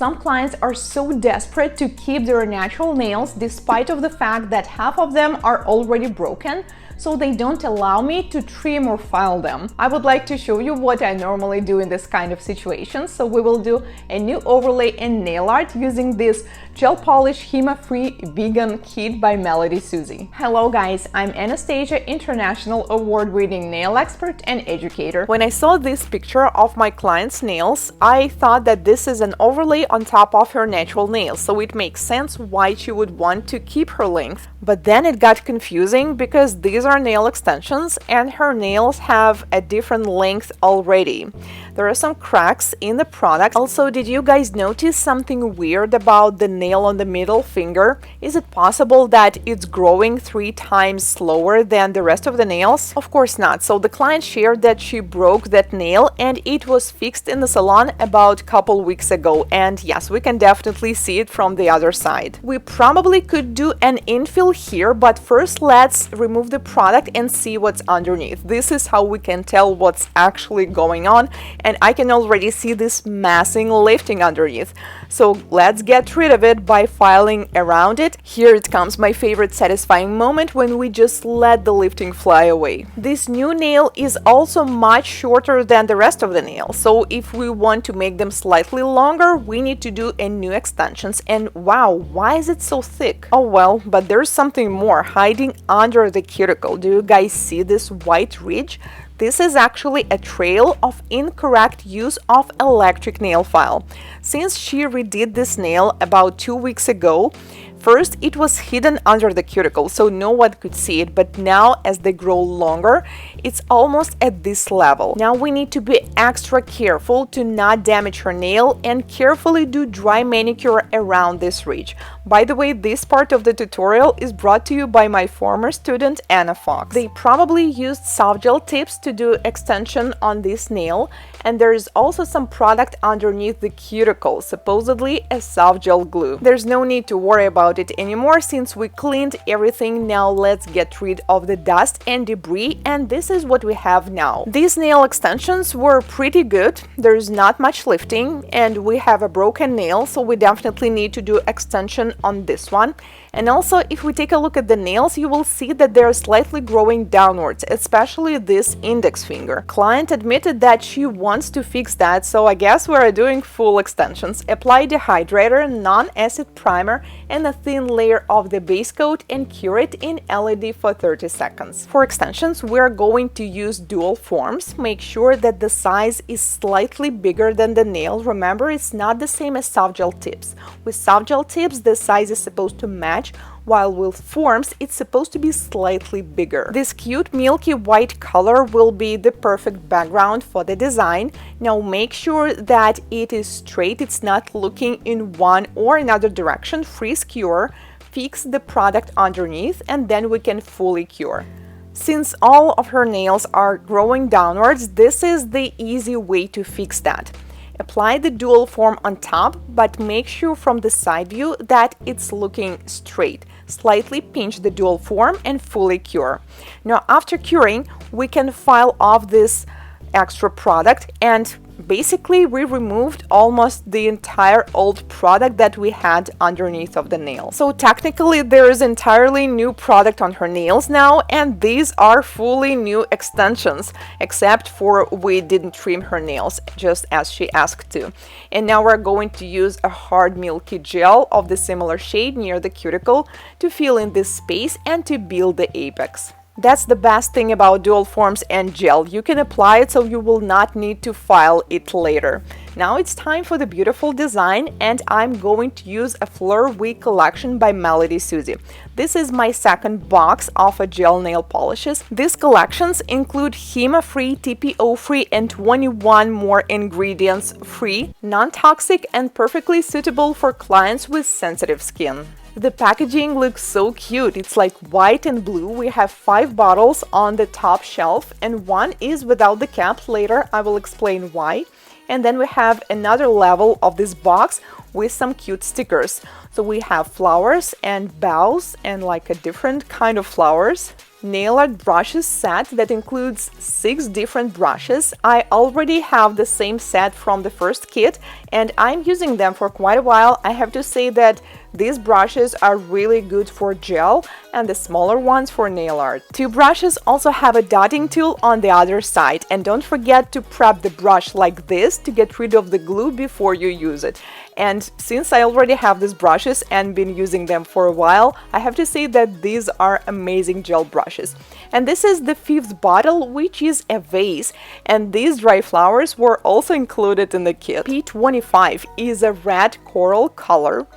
Some clients are so desperate to keep their natural nails despite of the fact that half of them are already broken, so they don't allow me to trim or file them. I would like to show you what I normally do in this kind of situation. So we will do a new overlay and nail art using this gel polish HEMA-free vegan kit by Melodysusie. Hello guys, I'm Anastasia, international award-winning nail expert and educator. When I saw this picture of my client's nails, I thought that this is an overlay on top of her natural nails, so it makes sense why she would want to keep her length. But then it got confusing because these are nail extensions and her nails have a different length already. There are some cracks in the product. Also, did you guys notice something weird about the nail on the middle finger? Is it possible that it's growing 3 times slower than the rest of the nails? Of course not. So the client shared that she broke that nail and it was fixed in the salon about a couple weeks ago. And yes, we can definitely see it from the other side. We probably could do an infill here, but first let's remove the product and see what's underneath. This is how we can tell what's actually going on, and I can already see this massing lifting underneath. So let's get rid of it by filing around it. Here it comes, my favorite satisfying moment when we just let the lifting fly away. This new nail is also much shorter than the rest of the nail, so if we want to make them slightly longer, we need to do a new extensions. And wow, why is it so thick? Oh well, but there's something more hiding under the cuticle. Do you guys see this white ridge? This is actually a trail of incorrect use of electric nail file. Since she redid this nail about 2 weeks ago, first it was hidden under the cuticle, so no one could see it, but now as they grow longer, it's almost at this level. Now we need to be extra careful to not damage her nail and carefully do dry manicure around this ridge. By the way, this part of the tutorial is brought to you by my former student Anna Fox. They probably used soft gel tips to do extension on this nail, and there is also some product underneath the cuticle, supposedly a soft gel glue. There's no need to worry about it anymore since we cleaned everything. Now let's get rid of the dust and debris, and this is what we have now. These nail extensions were pretty good. There's not much lifting and we have a broken nail, so we definitely need to do extension on this one. And also, if we take a look at the nails, you will see that they're slightly growing downwards, especially this index finger. Client admitted that she wants to fix that, so I guess we're doing full extensions. Apply dehydrator, non-acid primer, and a thin layer of the base coat and cure it in LED for 30 seconds. For extensions, we're going to use dual forms. Make sure that the size is slightly bigger than the nail. Remember, it's not the same as soft gel tips. With soft gel tips, the size is supposed to match, while with forms it's supposed to be slightly bigger. This cute milky white color will be the perfect background for the design. Now make sure that it is straight, it's not looking in one or another direction. Freeze cure, fix the product underneath, and then we can fully cure. Since all of her nails are growing downwards, this is the easy way to fix that. Apply the dual form on top, but make sure from the side view that it's looking straight. Slightly pinch the dual form and fully cure. Now after curing, we can file off this extra product, and basically we removed almost the entire old product that we had underneath of the nail. So technically there is entirely new product on her nails now, and these are fully new extensions, except for we didn't trim her nails just as she asked to. And now we're going to use a hard milky gel of the similar shade near the cuticle to fill in this space and to build the apex. That's the best thing about dual forms and gel. You can apply it so you will not need to file it later. Now it's time for the beautiful design, and I'm going to use a Fleurwee collection by Melodysusie. This is my second box of a gel nail polishes. These collections include HEMA-free, TPO-free, and 21 more ingredients free, non-toxic, and perfectly suitable for clients with sensitive skin. The packaging looks so cute. It's like white and blue. We have 5 bottles on the top shelf, and one is without the cap. Later I will explain why. And then we have another level of this box with some cute stickers. So we have flowers and bows and like a different kind of flowers. nail art brushes set that includes 6 different brushes. I already have the same set from the first kit and I'm using them for quite a while. I have to say that these brushes are really good for gel and the smaller ones for nail art. 2 brushes also have a dotting tool on the other side, and don't forget to prep the brush like this to get rid of the glue before you use it. And since I already have these brushes and been using them for a while, I have to say that these are amazing gel brushes. And this is the 5th bottle, which is a vase, and these dry flowers were also included in the kit. P25 is a red coral color.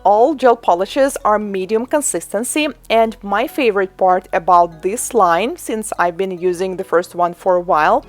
All gel polishes are medium consistency, and my favorite part about this line, since I've been using the first one for a while,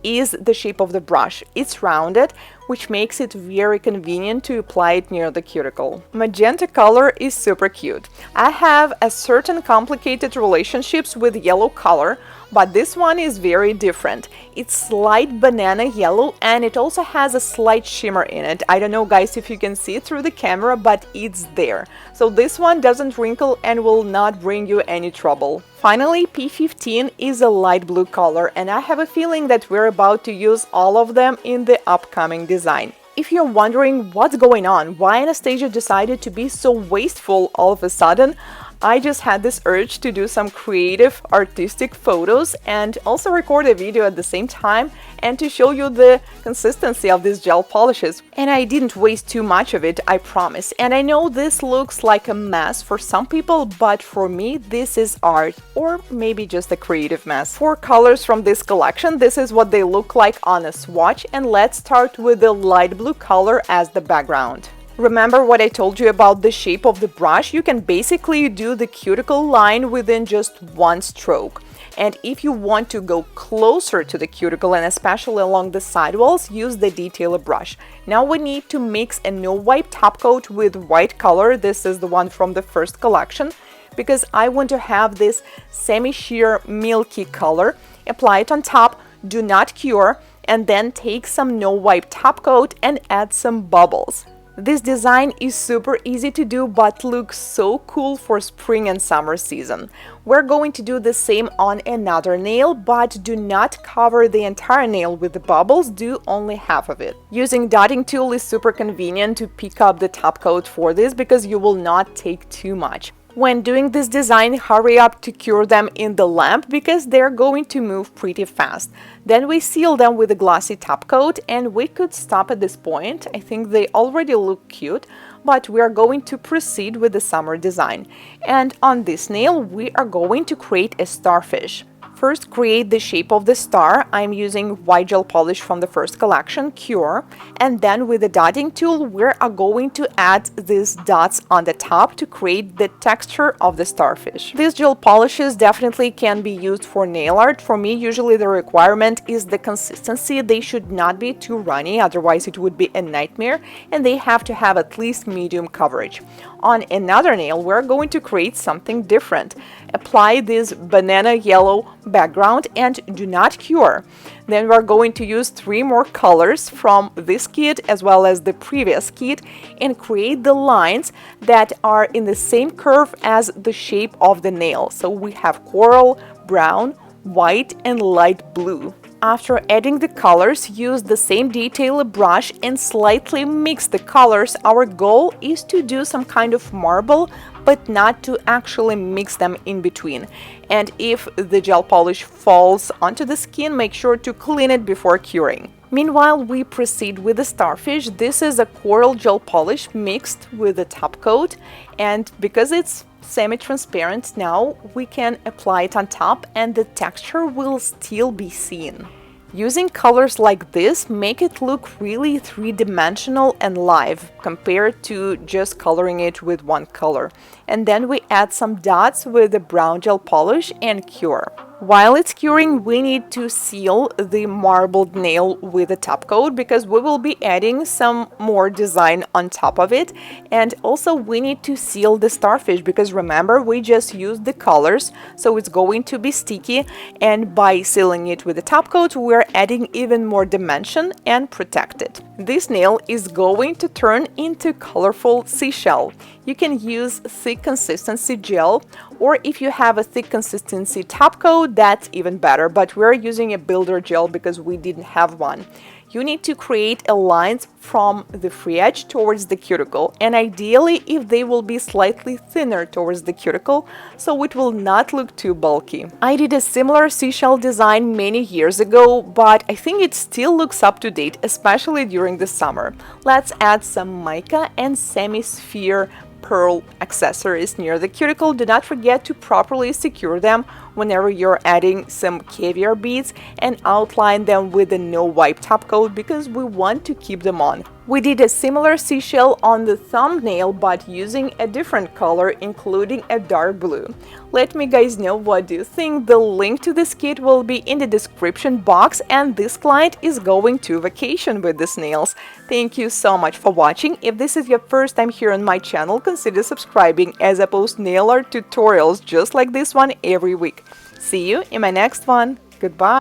is the shape of the brush. It's rounded, which makes it very convenient to apply it near the cuticle. Magenta color is super cute. I have a certain complicated relationships with yellow color, but this one is very different. It's light banana yellow and it also has a slight shimmer in it. I don't know guys if you can see it through the camera, but it's there. So this one doesn't wrinkle and will not bring you any trouble. Finally, P15 is a light blue color, and I have a feeling that we're about to use all of them in the upcoming design. If you're wondering what's going on, why Anastasia decided to be so wasteful all of a sudden, I just had this urge to do some creative artistic photos and also record a video at the same time and to show you the consistency of these gel polishes. And I didn't waste too much of it, I promise. And I know this looks like a mess for some people, but for me this is art, or maybe just a creative mess. 4 colors from this collection, this is what they look like on a swatch, and let's start with the light blue color as the background. Remember what I told you about the shape of the brush? You can basically do the cuticle line within just one stroke. And if you want to go closer to the cuticle and especially along the sidewalls, use the detailer brush. Now we need to mix a no-wipe top coat with white color. This is the one from the first collection, because I want to have this semi-sheer milky color. Apply it on top, do not cure, and then take some no-wipe top coat and add some bubbles. This design is super easy to do but looks so cool for spring and summer season. We're going to do the same on another nail, but do not cover the entire nail with the bubbles, do only half of it. Using dotting tool is super convenient to pick up the top coat for this because you will not take too much. When doing this design, hurry up to cure them in the lamp because they're going to move pretty fast. Then we seal them with a glossy top coat and we could stop at this point. I think they already look cute, but we are going to proceed with the summer design. And on this nail, we are going to create a starfish. First, create the shape of the star. I'm using white gel polish from the first collection, Cure, and then with the dotting tool we are going to add these dots on the top to create the texture of the starfish. These gel polishes definitely can be used for nail art. For me, usually the requirement is the consistency. They should not be too runny, otherwise it would be a nightmare, and they have to have at least medium coverage. On another nail, we're going to create something different. Apply this banana yellow background and do not cure. Then we're going to use 3 more colors from this kit as well as the previous kit and create the lines that are in the same curve as the shape of the nail. So we have coral, brown, white, and light blue. After adding the colors, use the same detailer brush and slightly mix the colors. Our goal is to do some kind of marble, but not to actually mix them in between. And if the gel polish falls onto the skin, make sure to clean it before curing. Meanwhile, we proceed with the starfish. This is a coral gel polish mixed with a top coat, and because it's semi-transparent now, we can apply it on top and the texture will still be seen. Using colors like this make it look really three-dimensional and live compared to just coloring it with one color. And then we add some dots with the brown gel polish and cure. While it's curing, we need to seal the marbled nail with a top coat because we will be adding some more design on top of it. And also we need to seal the starfish because remember, we just used the colors, so it's going to be sticky, and by sealing it with the top coat, we're adding even more dimension and protect it. This nail is going to turn into colorful seashell. You can use thick consistency gel or if you have a thick consistency top coat, that's even better, but we're using a builder gel because we didn't have one. You need to create a lines from the free edge towards the cuticle, and ideally if they will be slightly thinner towards the cuticle, so it will not look too bulky. I did a similar seashell design many years ago, but I think it still looks up to date, especially during the summer. Let's add some mica and semi-sphere pearl accessories near the cuticle. Do not forget to properly secure them whenever you're adding some caviar beads, and outline them with a no wipe top coat because we want to keep them on. We did a similar seashell on the thumbnail but using a different color, including a dark blue. Let me guys know what do you think. The link to this kit will be in the description box, and this client is going to vacation with these nails. Thank you so much for watching. If this is your first time here on my channel, consider subscribing as I post nail art tutorials just like this one every week. See you in my next one. Goodbye.